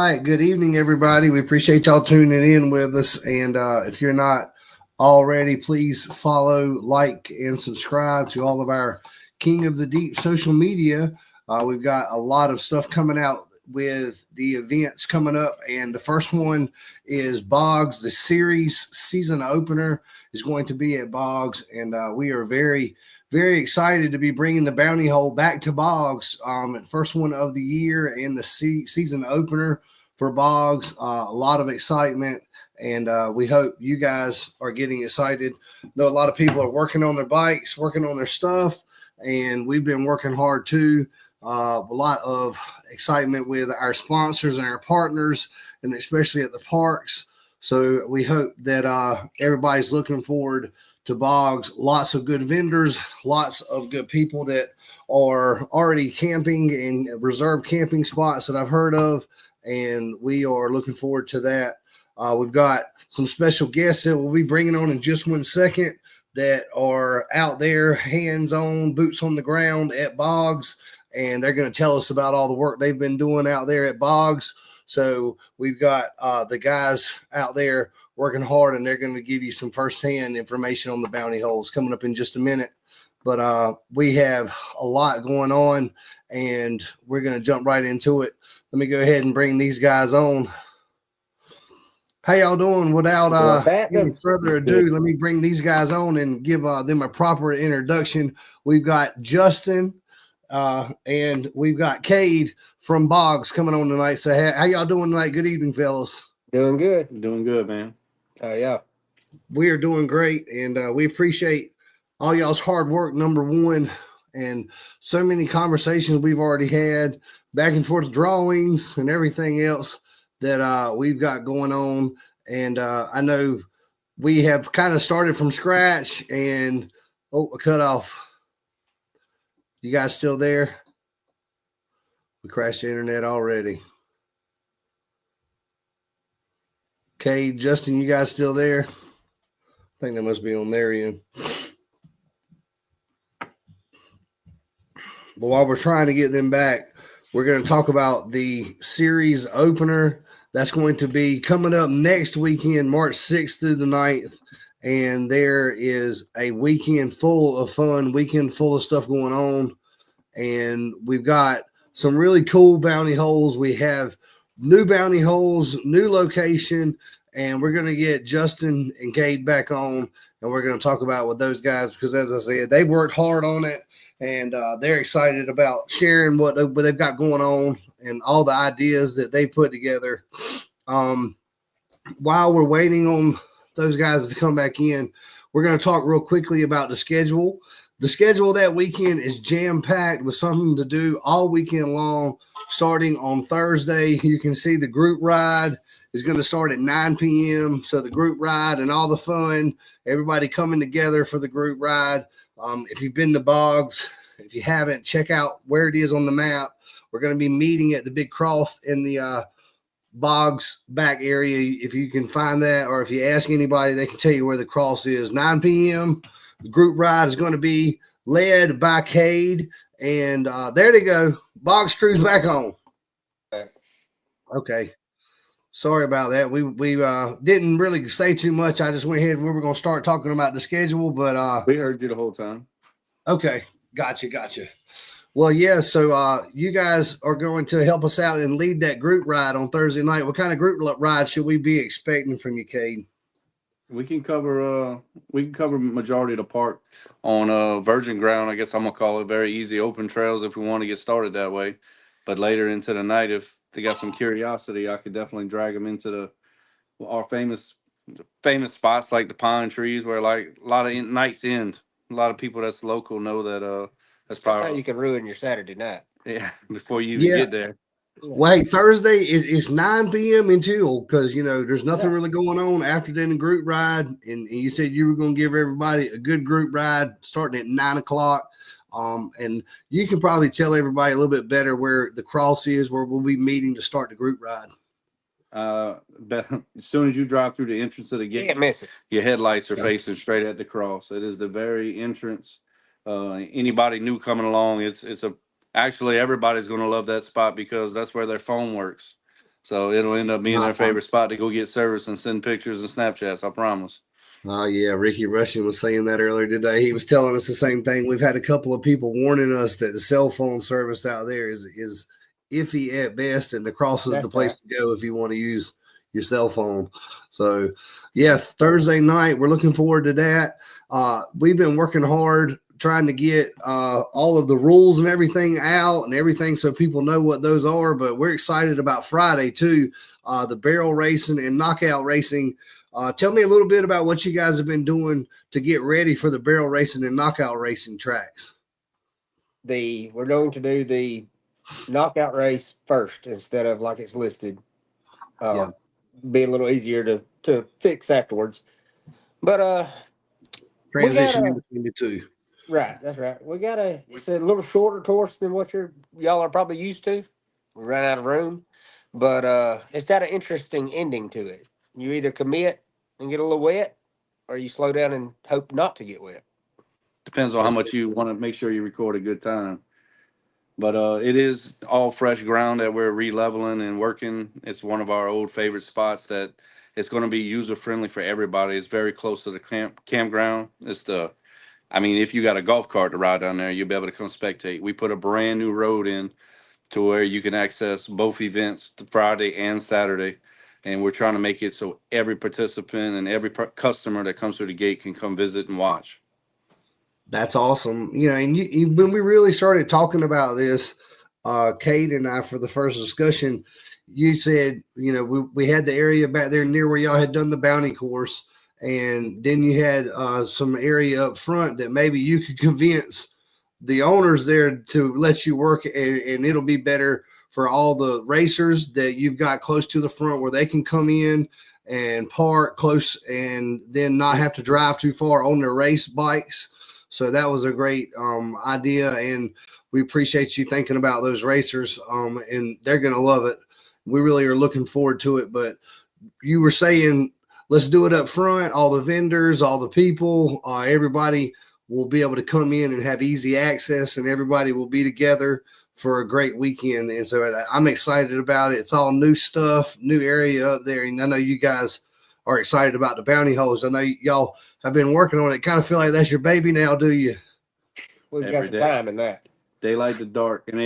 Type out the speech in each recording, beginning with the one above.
right. Good evening, everybody. We appreciate y'all tuning in with us. And if you're not already, please follow, like, and subscribe to all of our King of the Deep social media. We've got a lot of stuff coming out with the events coming up. And the first one is Boggs. The series season opener is going to be at Boggs. And we are very excited to be bringing the bounty hole back to Boggs. First one of the year and the season opener for Boggs. A lot of excitement, and we hope you guys are getting excited. I know a lot of people are working on their bikes, working on their stuff, and we've been working hard too. A lot of excitement with our sponsors and our partners, and especially at the parks. So we hope that everybody's looking forward to Boggs. Lots of good vendors, lots of good people that are already camping in reserved camping spots that I've heard of, and we are looking forward to that. We've got some special guests that we'll be bringing on in just 1 second that are out there, hands-on, boots on the ground at Boggs, and they're going to tell us about all the work they've been doing out there at Boggs. So we've got the guys out there working hard, and they're going to give you some firsthand information on the bounty holes coming up in just a minute. But we have a lot going on, and we're going to jump right into it. Let me go ahead and bring these guys on. How y'all doing? Without any further ado, let me bring these guys on and give them a proper introduction. We've got Justin and we've got Cade from Boggs coming on tonight. So how y'all doing tonight? Good evening, fellas. Doing good. Doing good, man. Yeah. We are doing great, and we appreciate all y'all's hard work, number one, and so many conversations we've already had, back and forth drawings and everything else that we've got going on. And I know we have kind of started from scratch, and a cut off. You guys still there? We crashed the internet already. Okay, Justin, you guys still there? I think that must be on their end. But while we're trying to get them back, we're going to talk about the series opener that's going to be coming up next weekend, March 6th through the 9th. And there is a weekend full of fun, weekend full of stuff going on. And we've got some really cool bounty holes. We have new bounty holes, new location, and we're going to get Justin and Cade back on, and we're going to talk about with those guys because, as I said, they've worked hard on it, and they're excited about sharing what they've got going on and all the ideas that they put together. While we're waiting on those guys to come back in, we're going to talk real quickly about the schedule. The schedule that weekend is jam-packed with something to do all weekend long. Starting on Thursday, you can see the group ride is going to start at 9 p.m. So the group ride and all the fun, everybody coming together for the group ride. If you've been to Boggs, if you haven't, check out where it is on the map. We're going to be meeting at the big cross in the Boggs back area. If you can find that, or if you ask anybody, they can tell you where the cross is. 9 p.m. The group ride is going to be led by Cade, and there they go. Boggs crew's back on. Okay. Sorry about that. We didn't really say too much. I just went ahead and we were going to start talking about the schedule, but we heard you the whole time. Okay. Gotcha. Well, yeah, so you guys are going to help us out and lead that group ride on Thursday night. What kind of group ride should we be expecting from you, Cade? We can cover majority of the park on virgin ground. I guess I'm gonna call it very easy open trails if we want to get started that way. But later into the night, if they got some curiosity, I could definitely drag them into our famous spots like the pine trees, where like a lot of nights end. A lot of people that's local know that that's probably how you can ruin your Saturday night. Yeah, before you even get there. Well, hey, Thursday is 9 p.m. until, because, there's nothing really going on after then the group ride. And you said you were going to give everybody a good group ride starting at 9 o'clock. And you can probably tell everybody a little bit better where the cross is, where we'll be meeting to start the group ride. But as soon as you drive through the entrance of the gate, your headlights are facing straight at the cross. It is the very entrance. Anybody new coming along, actually everybody's going to love that spot because that's where their phone works. So it'll end up being their favorite spot to go get service and send pictures and Snapchats, I promise. Oh, yeah. Ricky Rushing was saying that earlier today. He was telling us the same thing. We've had a couple of people warning us that the cell phone service out there is iffy at best, and the Cross is the place to go if you want to use your cell phone. So, yeah, Thursday night, we're looking forward to that. We've been working hard trying to get all of the rules and everything out and everything so people know what those are, but we're excited about Friday too, the barrel racing and knockout racing. Tell me a little bit about what you guys have been doing to get ready for the barrel racing and knockout racing tracks. We're going to do the knockout race first instead of like it's listed. Be a little easier to fix afterwards. But transition in between the two. Right, that's right. It's a little shorter course than what y'all are probably used to. We ran out of room, but it's got an interesting ending to it. You either commit and get a little wet, or you slow down and hope not to get wet. Depends on how much you want to make sure you record a good time. But it is all fresh ground that we're re-leveling and working. It's one of our old favorite spots that it's going to be user-friendly for everybody. It's very close to the campground. If you got a golf cart to ride down there, you'll be able to come spectate. We put a brand new road in to where you can access both events, the Friday and Saturday. And we're trying to make it so every participant and every customer that comes through the gate can come visit and watch. That's awesome. And when we really started talking about this, Kate and I, for the first discussion, you said, we had the area back there near where y'all had done the bounty course. And then you had some area up front that maybe you could convince the owners there to let you work, and it'll be better for all the racers that you've got close to the front where they can come in and park close and then not have to drive too far on their race bikes. So that was a great idea, and we appreciate you thinking about those racers, and they're going to love it. We really are looking forward to it. But you were saying, let's do it up front. All the vendors, all the people, everybody will be able to come in and have easy access, and everybody will be together for a great weekend. And so I'm excited about it. It's all new stuff, new area up there. And I know you guys are excited about the bounty holes. I know y'all have been working on it. Kind of feel like that's your baby now, do you? We've got some time in that. Daylight to dark. And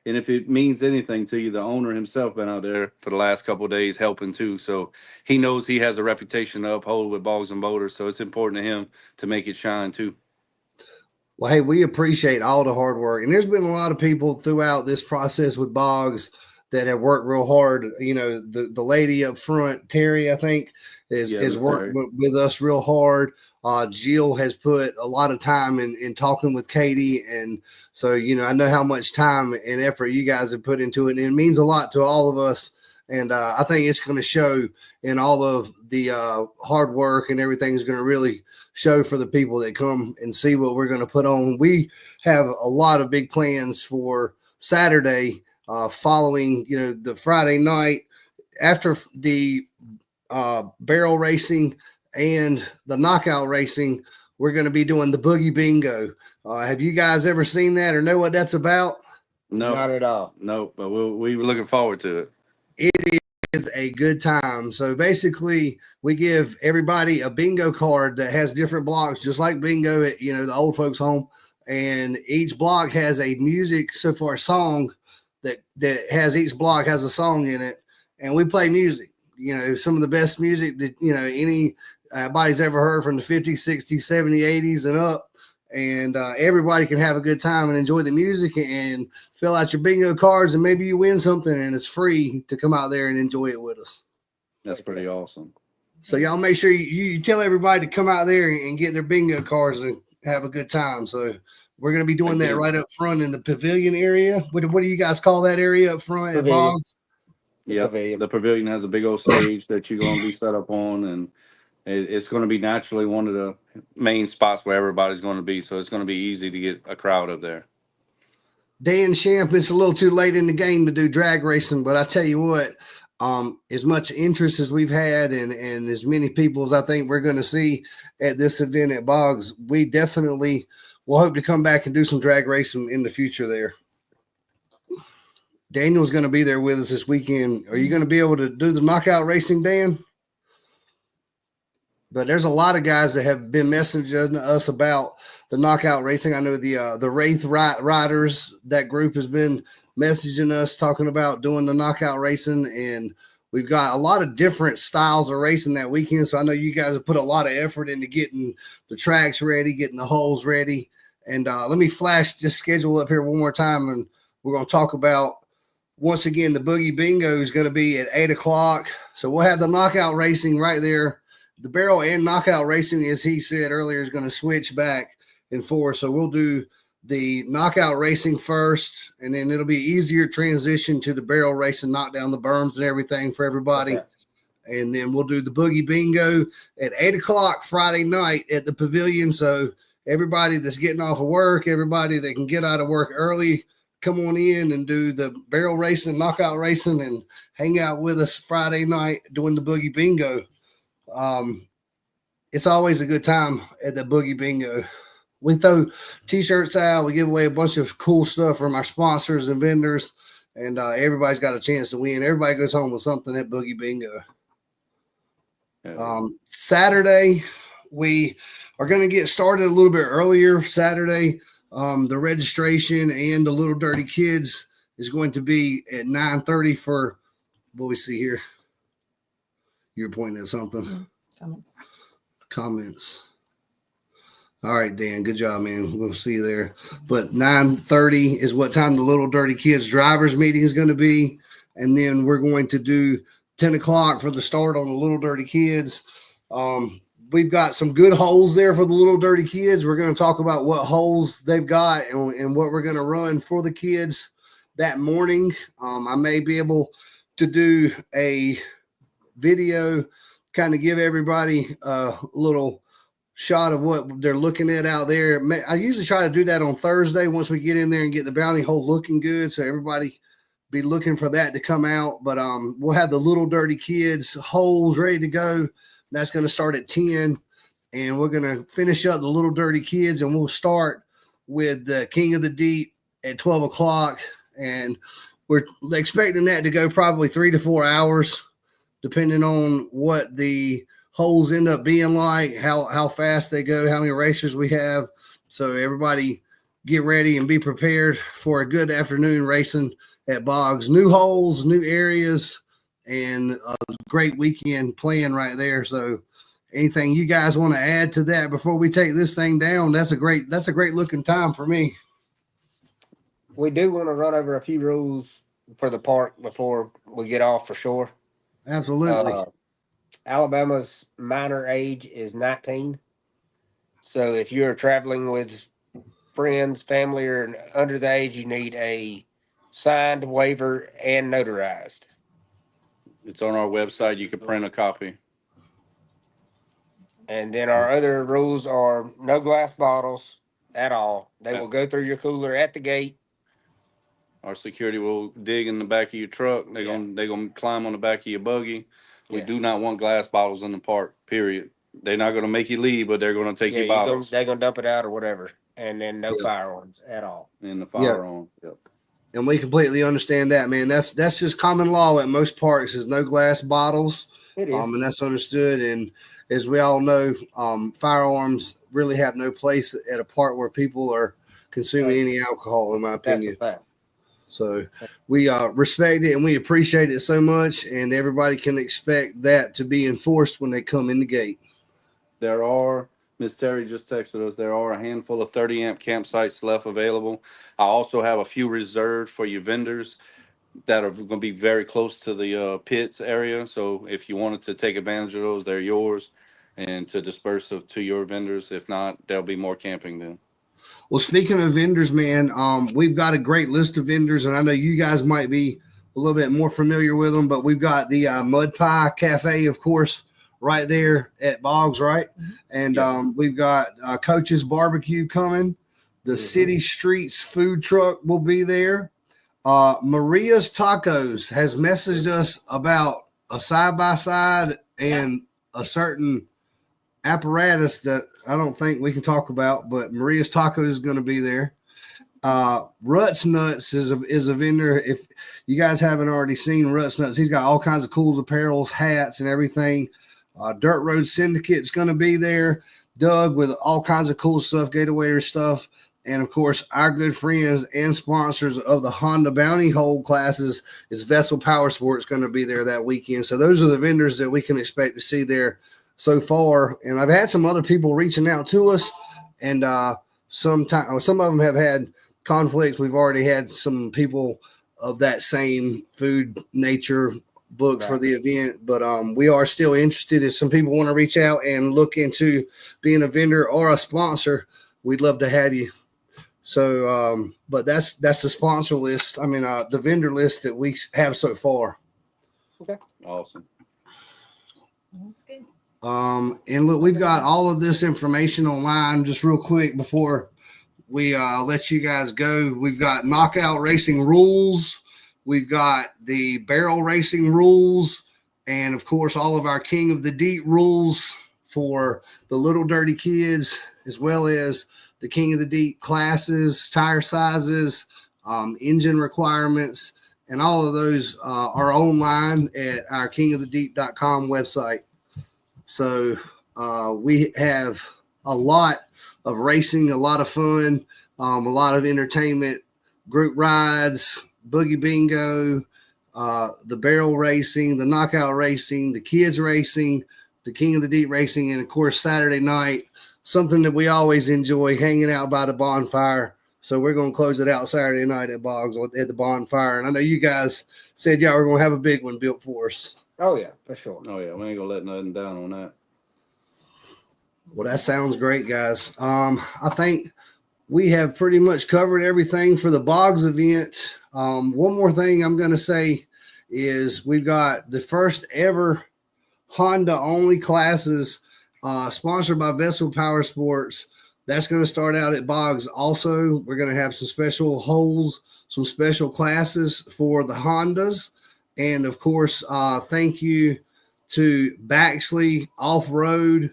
if it means anything to you, the owner himself been out there for the last couple of days helping too. So he knows he has a reputation to uphold with Boggs and Boulders. So it's important to him to make it shine too. Well, hey, we appreciate all the hard work. And there's been a lot of people throughout this process with Boggs that have worked real hard. The lady up front, Terry, I think, has worked with us real hard. Jill has put a lot of time in talking with Katie. And so, I know how much time and effort you guys have put into it. And it means a lot to all of us. And I think it's going to show in all of the hard work, and everything is going to really show for the people that come and see what we're going to put on. We have a lot of big plans for Saturday following, the Friday night after the barrel racing and the knockout racing. We're going to be doing the Boogie Bingo. Have you guys ever seen that or know what that's about? No, not at all. No, but we were looking forward to it. It is a good time. So basically, we give everybody a bingo card that has different blocks, just like bingo at the old folks' home. And each block has a music, so far a song that has, each block has a song in it, and we play music. Some of the best music that anybody's ever heard from the 50s, 60s, 70s, 80s, and up. And everybody can have a good time and enjoy the music and fill out your bingo cards, and maybe you win something, and it's free to come out there and enjoy it with us. That's pretty awesome. So y'all make sure you tell everybody to come out there and get their bingo cards and have a good time. So we're going to be doing that right up front in the pavilion area. What do you guys call that area up front at Boggs? Yeah, the pavilion has a big old stage that you're going to be set up on, and it's going to be naturally one of the main spots where everybody's going to be. So it's going to be easy to get a crowd up there. Dan Shamp, it's a little too late in the game to do drag racing, but I tell you what, as much interest as we've had and as many people as I think we're going to see at this event at Boggs, we definitely will hope to come back and do some drag racing in the future there. Daniel's going to be there with us this weekend. Are you going to be able to do the knockout racing, Dan? But there's a lot of guys that have been messaging us about the knockout racing. I know the Wraith Riders, that group has been messaging us talking about doing the knockout racing, and we've got a lot of different styles of racing that weekend. So I know you guys have put a lot of effort into getting the tracks ready, getting the holes ready. And let me flash this schedule up here one more time, and we're going to talk about, once again, the Boogie Bingo is going to be at 8 o'clock. So we'll have the knockout racing right there. The barrel and knockout racing, as he said earlier, is going to switch back and forth. So we'll do the knockout racing first, and then it'll be easier transition to the barrel racing, knock down the berms and everything for everybody. Okay. And then we'll do the Boogie Bingo at 8 o'clock Friday night at the pavilion. So everybody that's getting off of work, everybody that can get out of work early, come on in and do the barrel racing, knockout racing, and hang out with us Friday night doing the Boogie Bingo. It's always a good time at the Boogie Bingo. We throw t-shirts out. We give away a bunch of cool stuff from our sponsors and vendors, and everybody's got a chance to win. Everybody goes home with something at Boogie Bingo. Saturday, we are going to get started a little bit earlier. Saturday, the registration and the Little Dirty Kids is going to be at 9:30 for what we see here. You're pointing at something. Comments. All right, Dan. Good job, man. We'll see you there. But 9:30 is what time the Little Dirty Kids drivers meeting is going to be. And then we're going to do 10 o'clock for the start on the Little Dirty Kids. We've got some good holes there for the Little Dirty Kids. We're going to talk about what holes they've got and what we're going to run for the kids that morning. I may be able to do a video, kind of give everybody a little shot of what they're looking at out there. I usually try to do that on Thursday once we get in there and get the bounty hole looking good, so everybody be looking for that to come out. But we'll have the Little Dirty Kids holes ready to go. That's going to start at 10, and we're going to finish up the Little Dirty Kids, and we'll start with the King of the Deep at 12 o'clock, and we're expecting that to go probably 3 to 4 hours, depending on what the holes end up being like, how fast they go, how many racers we have. So everybody get ready and be prepared for a good afternoon racing at Boggs. New holes, new areas, and a great weekend playing right there. So anything you guys want to add to that before we take this thing down? That's a great looking time for me. We do want to run over a few rules for the park before we get off for sure. Absolutely. Alabama's minor age is 19. So if you're traveling with friends, family, or under the age, you need a signed waiver and notarized. It's on our website. You can print a copy. And then our other rules are no glass bottles at all. They will go through your cooler at the gate. Our security will dig in the back of your truck. They're gonna climb on the back of your buggy. We do not want glass bottles in the park, period. They're not gonna make you leave, but they're gonna take your bottles. They're gonna dump it out or whatever. And then no firearms at all. And the firearm. Yep. And we completely understand that, man. That's just common law at most parks, is no glass bottles. It is. And that's understood. And as we all know, firearms really have no place at a park where people are consuming any alcohol, in my opinion. That's a fact. So we respect it and we appreciate it so much, and everybody can expect that to be enforced when they come in the gate. There are, Miss Terry just texted us, there are a handful of 30 amp campsites left available. I also have a few reserved for your vendors that are going to be very close to the pits area. So if you wanted to take advantage of those, they're yours, and to disperse to your vendors. If not, there'll be more camping then. Well, speaking of vendors, man, we've got a great list of vendors, and I know you guys might be a little bit more familiar with them, but we've got the Mud Pie Cafe, of course, right there at Boggs, right? And we've got Coach's Barbecue coming. The City Streets food truck will be there. Maria's Tacos has messaged us about a side-by-side and a certain apparatus that I don't think we can talk about, but Maria's Tacos is going to be there. Ruts Nuts is a vendor. If you guys haven't already seen Ruts Nuts, he's got all kinds of cool apparels, hats, and everything. Dirt Road Syndicate's going to be there. Doug with all kinds of cool stuff, Gatorwader stuff. And, of course, our good friends and sponsors of the Honda Bounty Hole classes is Vessel Powersports going to be there that weekend. So those are the vendors that we can expect to see there so far. And I've had some other people reaching out to us, and some of them have had conflicts. We've already had some people of that same food nature booked for the event, but we are still interested. If some people want to reach out and look into being a vendor or a sponsor, we'd love to have you. So, but that's the sponsor list. I mean, the vendor list that we have so far. Okay. Awesome. That's good. And look, we've got all of this information online. Just real quick before we let you guys go, we've got knockout racing rules. We've got the barrel racing rules, and of course, all of our King of the Deep rules for the little dirty kids, as well as the King of the Deep classes, tire sizes, engine requirements, and all of those are online at our kingofthedeep.com website. So we have a lot of racing, a lot of fun, a lot of entertainment, group rides, boogie bingo, the barrel racing, the knockout racing, the kids racing, the King of the Deep racing, and of course Saturday night, something that we always enjoy, hanging out by the bonfire. So we're going to close it out Saturday night at Boggs at the bonfire. And I know you guys said y'all were going to have a big one built for us. Oh yeah, for sure. Oh yeah, we ain't gonna let nothing down on that. Well, that sounds great, guys. I think we have pretty much covered everything for the Boggs event. One more thing I'm going to say is we've got the first ever Honda only classes sponsored by Vessel Powersports. That's going to start out at Boggs. Also, we're going to have some special holes, some special classes for the Hondas. And of course, thank you to Baxley Offroad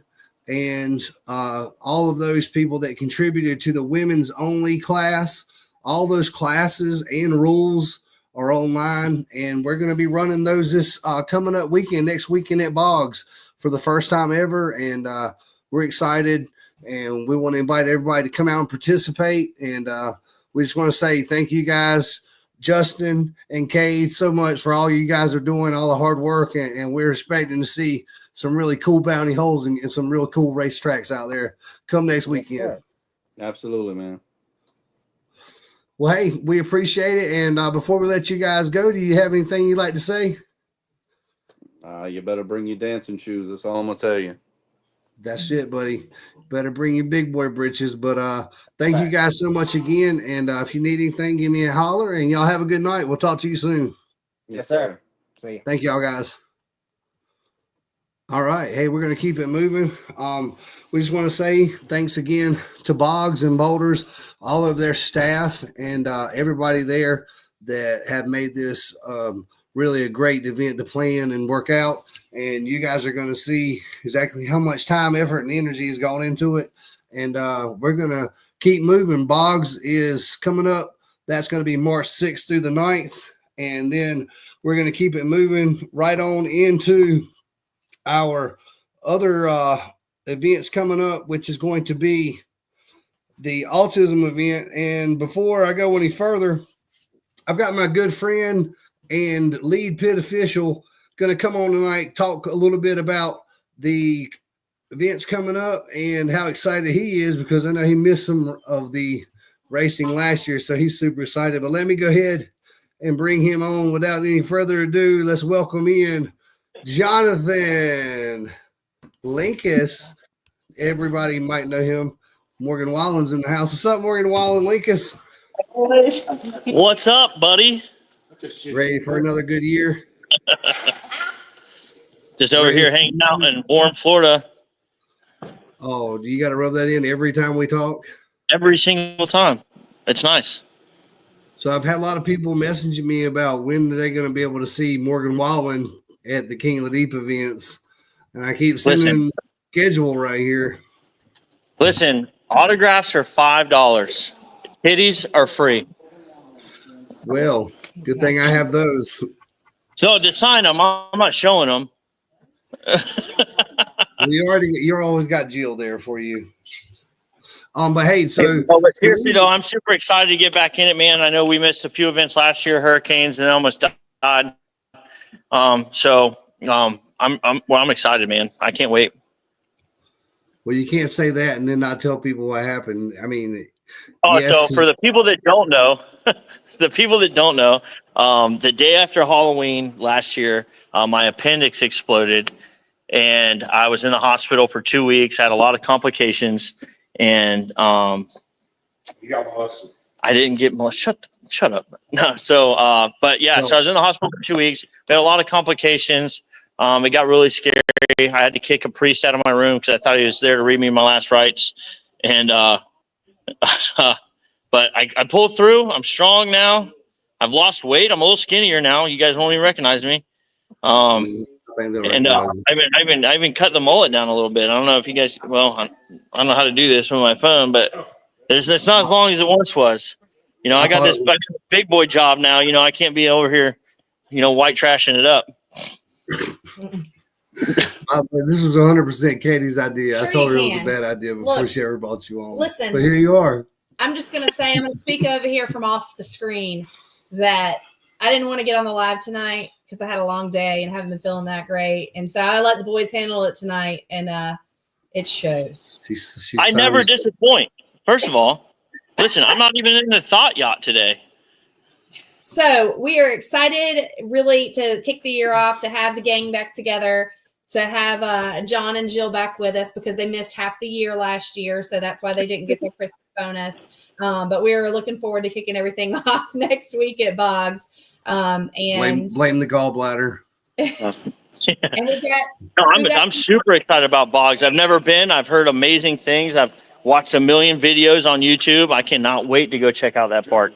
and all of those people that contributed to the women's only class. All those classes and rules are online, and we're going to be running those this coming up weekend, next weekend at Boggs for the first time ever. And we're excited, and we want to invite everybody to come out and participate. And we just want to say thank you guys, Justin and Cade, so much for all you guys are doing, all the hard work, and we're expecting to see some really cool bounty holes and some real cool racetracks out there come next weekend. Absolutely, man. Well, hey, we appreciate it. And before we let you guys go, do you have anything you'd like to say? You better bring your dancing shoes. That's all I'm gonna tell you. That's it, buddy. Better bring your big boy britches. But thank you guys so much again. And if you need anything, give me a holler. And y'all have a good night. We'll talk to you soon. Yes, sir. See you. Thank y'all, guys. All right. Hey, we're going to keep it moving. We just want to say thanks again to Boggs and Boulders, all of their staff, and everybody there that have made this really a great event to plan and work out. And you guys are going to see exactly how much time, effort, and energy has gone into it. And we're going to keep moving. Boggs is coming up. That's going to be March 6th through the 9th. And then we're going to keep it moving right on into our other events coming up, which is going to be the autism event. And before I go any further, I've got my good friend and lead pit official going to come on tonight, talk a little bit about the events coming up and how excited he is, because I know he missed some of the racing last year, so he's super excited. But let me go ahead and bring him on without any further ado. Let's welcome in Jonathan Linkus. Everybody might know him. Morgan Wallen's in the house. What's up, Morgan Wallen, Linkus? What's up, buddy? Ready for another good year? Just over here hanging out in warm Florida. Oh, you got to rub that in every time we talk? Every single time. It's nice. So I've had a lot of people messaging me about when are they going to be able to see Morgan Wallen at the King of the Deep events. And I keep sending the schedule right here. Listen, autographs are $5. Kitties are free. Well, good thing I have those. So to sign them, I'm not showing them. You always got Jill there for you. But hey, so But seriously though, I'm super excited to get back in it, man. I know we missed a few events last year, hurricanes, and almost died. I'm excited, man. I can't wait. well, you can't say that and then not tell people what happened. I mean, Oh, yes, so for the people that don't know, the day after Halloween last year, my appendix exploded, and I was in the hospital for 2 weeks. I had a lot of complications, and You got molested. I didn't get molested. Shut up. No. So, but yeah, so I was in the hospital for 2 weeks. We had a lot of complications. It got really scary. I had to kick a priest out of my room because I thought he was there to read me my last rites. And, but I pulled through. I'm strong now. I've lost weight. I'm a little skinnier now. You guys won't even recognize me. And I've been cutting the mullet down a little bit. I don't know if you guys, I don't know how to do this with my phone, but it's not as long as it once was. You know, I got this big boy job now. You know, I can't be over here, white trashing it up. This was 100% Katie's idea. Sure I told her you it was a can. bad idea before Look, she ever brought you on. listen. But here you are. I'm just going to say, I'm going to speak over here from off the screen that I didn't want to get on the live tonight because I had a long day and haven't been feeling that great. And so I let the boys handle it tonight, and it shows. I never disappoint. First of all, listen, I'm not even in the thought yacht today. So we are excited really to kick the year off, to have the gang back together, to have John and Jill back with us because they missed half the year last year. So that's why they didn't get their Christmas bonus. But we're looking forward to kicking everything off next week at Boggs. And blame the gallbladder. I'm super excited about Boggs. I've never been. I've heard amazing things. I've watched a million videos on YouTube. I cannot wait to go check out that park.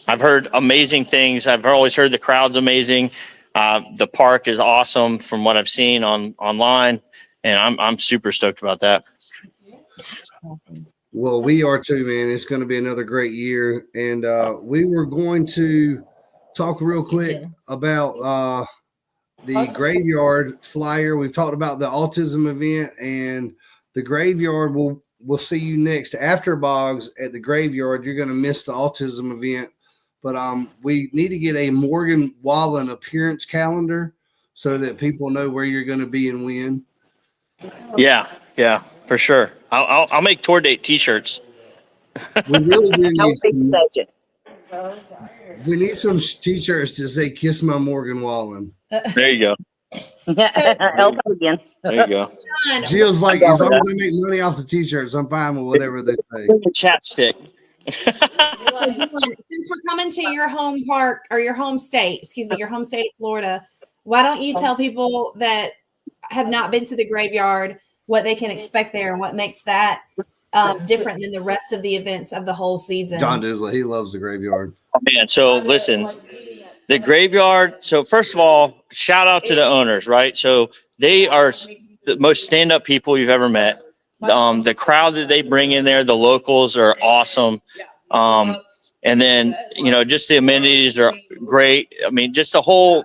I've heard amazing things. I've always heard the crowd's amazing. The park is awesome from what I've seen online, and I'm super stoked about that. Well, we are too, man. It's going to be another great year, and we were going to talk real quick about the graveyard flyer. We've talked about the autism event, and the graveyard. We'll see you next after Boggs at the graveyard. You're going to miss the autism event. But we need to get a Morgan Wallen appearance calendar so that people know where you're going to be and when. Yeah, for sure. I'll make tour date T-shirts. We really do we need some T-shirts to say "Kiss my Morgan Wallen." There you go. Again. There you go. John, Jill's like, as long as I make money off the T-shirts, I'm fine with whatever they say. Chat stick. since we're coming to your home park or your home state of Florida, why don't you tell people that have not been to the graveyard what they can expect there and what makes that different than the rest of the events of the whole season? John Disley, he loves the graveyard. Man, so listen, the graveyard. So first of all, shout out to the owners, right? So they are the most stand-up people you've ever met. The crowd that they bring in there, the locals are awesome. And then, just the amenities are great. I mean, just the whole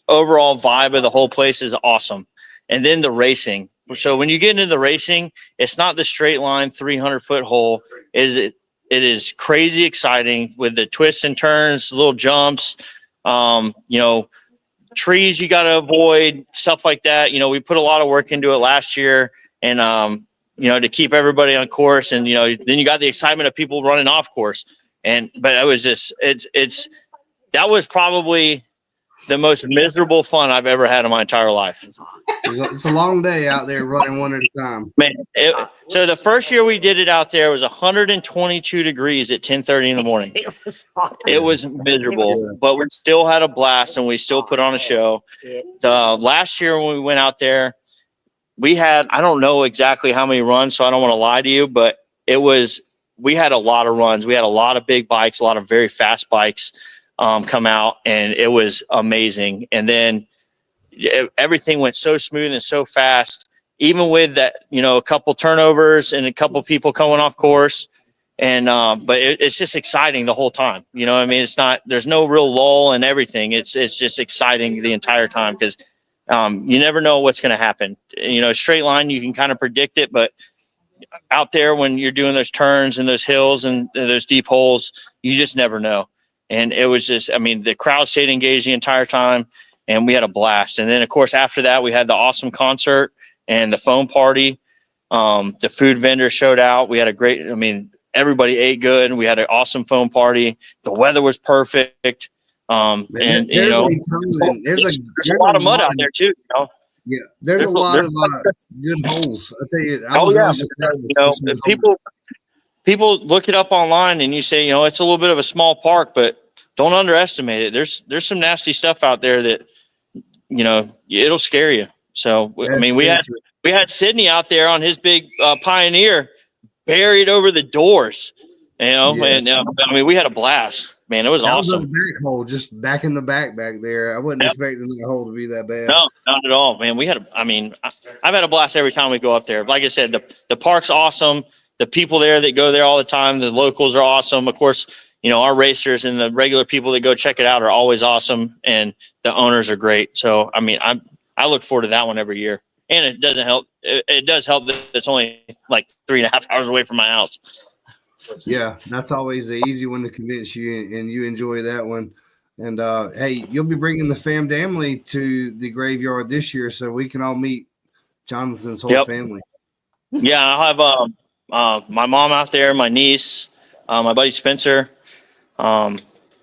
overall vibe of the whole place is awesome. And then the racing. So when you get into the racing, it's not the straight line 300-foot hole. It is crazy exciting with the twists and turns, little jumps, trees you got to avoid, stuff like that. We put a lot of work into it last year, and to keep everybody on course, and then you got the excitement of people running off course. But it was just that was probably the most miserable fun I've ever had in my entire life. It's a long day out there running one at a time. Man, so the first year we did it out there, it was 122 degrees at 10:30 in the morning. It was miserable, but we still had a blast and we still put on a show. The last year when we went out there, we had, I don't know exactly how many runs, so I don't want to lie to you, but we had a lot of runs. We had a lot of big bikes, a lot of very fast bikes come out, and it was amazing. And then everything went so smooth and so fast, even with that, a couple turnovers and a couple people coming off course. And but it's just exciting the whole time. You know what I mean? There's no real lull and everything. It's just exciting the entire time because you never know what's going to happen. You know, straight line, you can kind of predict it, but out there when you're doing those turns and those hills and those deep holes, you just never know. And it was just, I mean, the crowd stayed engaged the entire time and we had a blast. And then of course, after that, we had the awesome concert and the foam party. The food vendor showed out. We had a great, I mean, everybody ate good. We had an awesome foam party. The weather was perfect. And you know, there's a lot of mud out there too. You know? Yeah, there's a lot of good holes. I tell you, you know, people look it up online, and you say, you know, it's a little bit of a small park, but don't underestimate it. There's some nasty stuff out there that, you know, it'll scare you. So I mean, we had Sydney out there on his big Pioneer, buried over the doors, you know, and I mean, we had a blast. Man, it was awesome. Was a back hole, just back in the back there. I wasn't expecting the hole to be that bad. No, not at all, man. I've had a blast every time we go up there. Like I said, the park's awesome. The people there that go there all the time, the locals are awesome. Of course, you know, our racers and the regular people that go check it out are always awesome, and the owners are great. So, I mean, I look forward to that one every year. And it doesn't help. It does help that it's only like 3.5 hours away from my house. Yeah, that's always the easy one to convince you, and you enjoy that one. And hey, you'll be bringing the family to the graveyard this year, so we can all meet Jonathan's whole family. Yeah, I'll have my mom out there, my niece, my buddy Spencer. You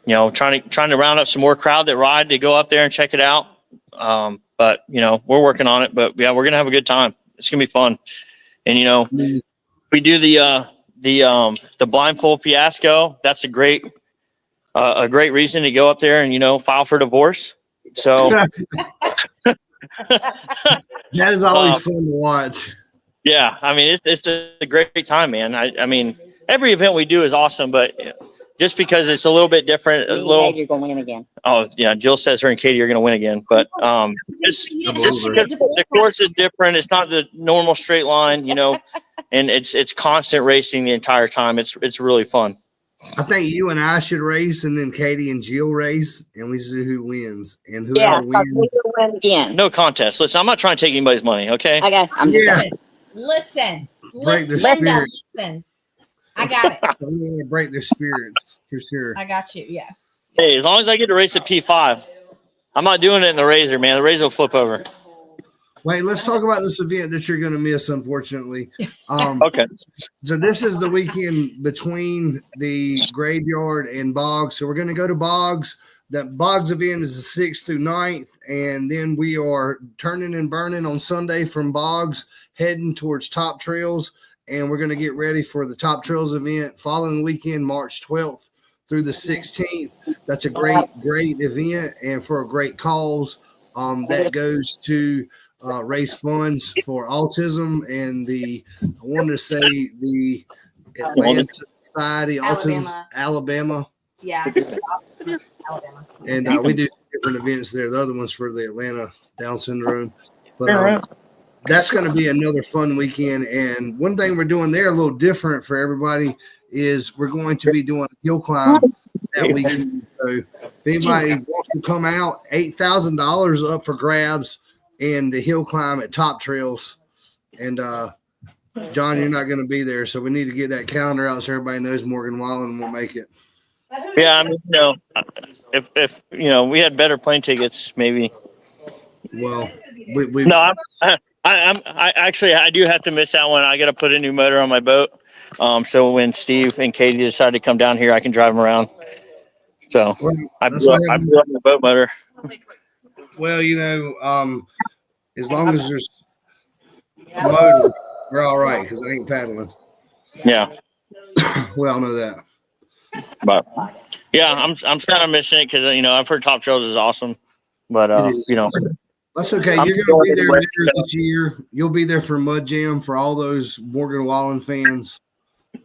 know, trying to round up some more crowd that ride to go up there and check it out. But you know, we're working on it. But yeah, we're gonna have a good time. It's gonna be fun. And you know, we do the blindfold fiasco. That's a great reason to go up there and, you know, file for divorce. So that is always fun to watch. Yeah, I mean, it's a great time, man. I mean, every event we do is awesome, but just because it's a little bit different, You're going to win again. Oh yeah, Jill says her and Katie are going to win again, but just because the course is different. It's not the normal straight line, you know, and it's constant racing the entire time. It's really fun. I think you and I should race, and then Katie and Jill race, and we see who wins, and whoever wins. We will win again. No contest. Listen, I'm not trying to take anybody's money. Okay. Okay. I'm just saying. Listen. Break their Linda, spirits. listen. I got it. I'm going to break their spirits for sure. I got you. Yeah. Hey, as long as I get to race at P5, I'm not doing it in the Razor, man. The Razor will flip over. Wait, let's talk about this event that you're going to miss, unfortunately. Okay. So this is the weekend between the graveyard and Boggs. So we're going to go to Boggs. That Boggs event is the 6th through 9th, and then we are turning and burning on Sunday from Boggs, heading towards Top Trails, and we're going to get ready for the Top Trails event following weekend, March 12th through the 16th. That's a great event, and for a great cause. That goes to raise funds for autism and I want to say the Atlanta Society Autism Alabama. Yeah. Alabama. And we do different events there. The other one's for the Atlanta Down syndrome. But that's going to be another fun weekend. And one thing we're doing there a little different for everybody is we're going to be doing a hill climb that weekend. So if anybody wants to come out, $8,000 up for grabs and the hill climb at Top Trails. And John, you're not going to be there, so we need to get that calendar out so everybody knows Morgan Wallen will make it. Yeah, I mean, you know, if you know, we had better plane tickets, maybe. Well, no, I actually do have to miss that one. I got to put a new motor on my boat. So when Steve and Katie decide to come down here, I can drive them around. So I blew up the boat motor. Well, you know, as long as there's motor, we're all right because I ain't paddling. Yeah. We all know that. But yeah, I'm kind of missing it because, you know, I've heard Top Trails is awesome, but you know, that's okay. You're going to be there later this year. You'll be there for Mud Jam for all those Morgan Wallen fans.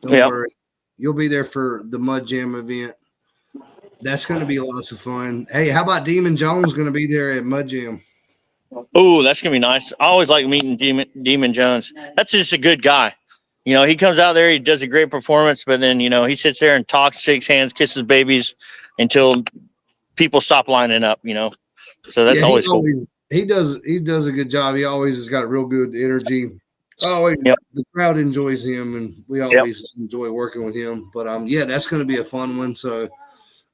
Don't worry. You'll be there for the Mud Jam event. That's going to be lots of fun. Hey, how about Demon Jones going to be there at Mud Jam? Oh, that's going to be nice. I always like meeting Demon Jones. That's just a good guy. he comes out there, he does a great performance, but then, he sits there and talks, shakes hands, kisses babies until people stop lining up, so that's always cool. He does a good job. He always has got real good energy. Yep. The crowd enjoys him, and we always enjoy working with him. But that's going to be a fun one. So,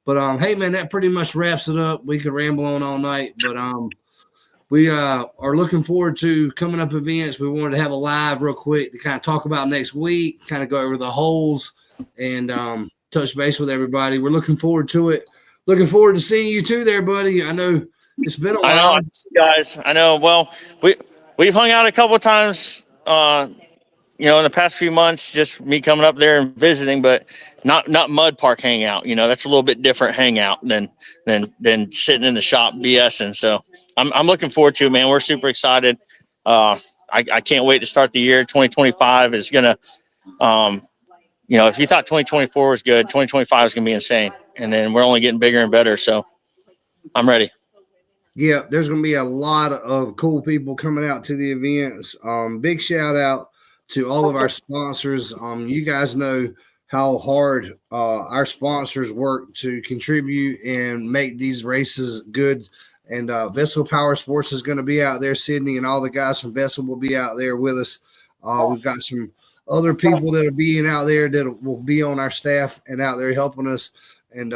but hey man, that pretty much wraps it up. We could ramble on all night, but we are looking forward to coming up events. We wanted to have a live real quick to kind of talk about next week, kind of go over the holes and touch base with everybody. We're looking forward to it. Looking forward to seeing you too there, buddy. I know it's been a while. I know, guys. I know. Well, we've hung out a couple of times, in the past few months, just me coming up there and visiting, but not mud park hangout. That's a little bit different hangout than sitting in the shop BSing. So I'm looking forward to it, man. We're super excited. I can't wait to start the year. 2025 is gonna, if you thought 2024 was good, 2025 is gonna be insane. And then we're only getting bigger and better. So I'm ready. Yeah, there's going to be a lot of cool people coming out to the events. Big shout out to all of our sponsors. You guys know how hard our sponsors work to contribute and make these races good. And Vessel Powersports is going to be out there, Sydney, and all the guys from Vessel will be out there with us. We've got some other people that are being out there that will be on our staff and out there helping us. And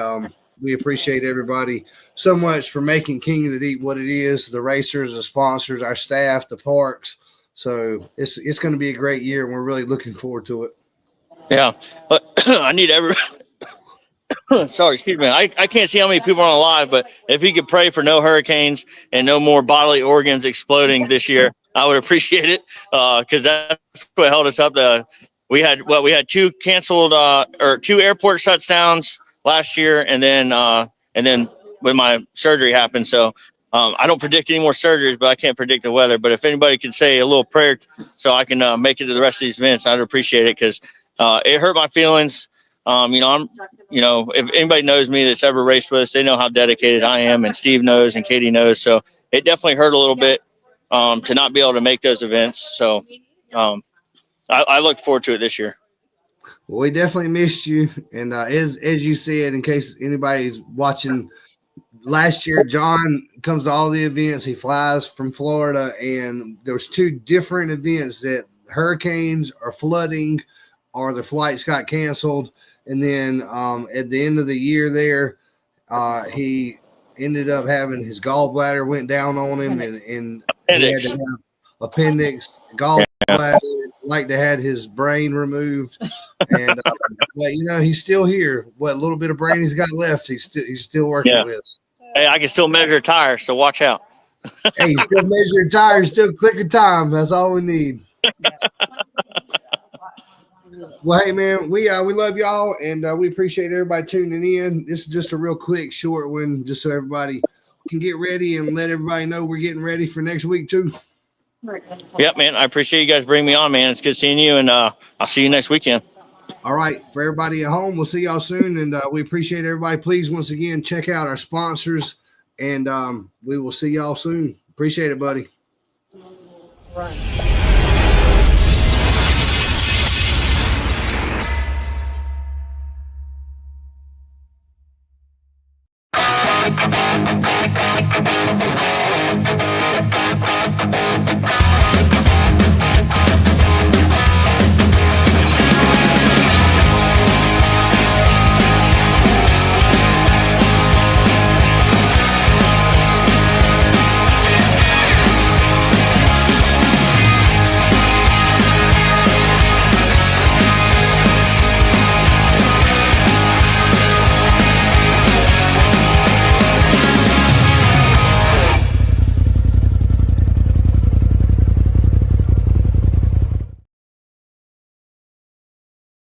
we appreciate everybody so much for making King of the Deep what it is, the racers, the sponsors, our staff, the parks. So it's going to be a great year, and we're really looking forward to it. Yeah, but I need sorry, excuse me. I can't see how many people are on live, but if you could pray for no hurricanes and no more bodily organs exploding this year, I would appreciate it, because that's what held us up. We had two canceled or two airport shutdowns last year, and then when my surgery happened. So I don't predict any more surgeries, but I can't predict the weather. But if anybody could say a little prayer so I can make it to the rest of these events, I'd appreciate it, because it hurt my feelings. If anybody knows me that's ever raced with us, they know how dedicated I am, and Steve knows and Katie knows. So it definitely hurt a little bit to not be able to make those events. So I look forward to it this year. Well, we definitely missed you. And as you said, in case anybody's watching, last year, John comes to all the events. He flies from Florida, and there's two different events that hurricanes or flooding or the flights got canceled. And then at the end of the year there, he ended up having his gallbladder went down on him, and he had to have appendix, gallbladder, like to had his brain removed. And but he's still here. What little bit of brain he's got left, he's still working with. Hey, I can still measure tires, so watch out. Hey, you still measure tires, still clicking time. That's all we need. Well, hey man, we love y'all, and we appreciate everybody tuning in. This is just a real quick, short one, just so everybody can get ready and let everybody know we're getting ready for next week too. Yep, man. I appreciate you guys bringing me on, man. It's good seeing you, and I'll see you next weekend. All right, for everybody at home, we'll see y'all soon, and we appreciate everybody. Please, once again, check out our sponsors, and we will see y'all soon. Appreciate it, buddy. Right.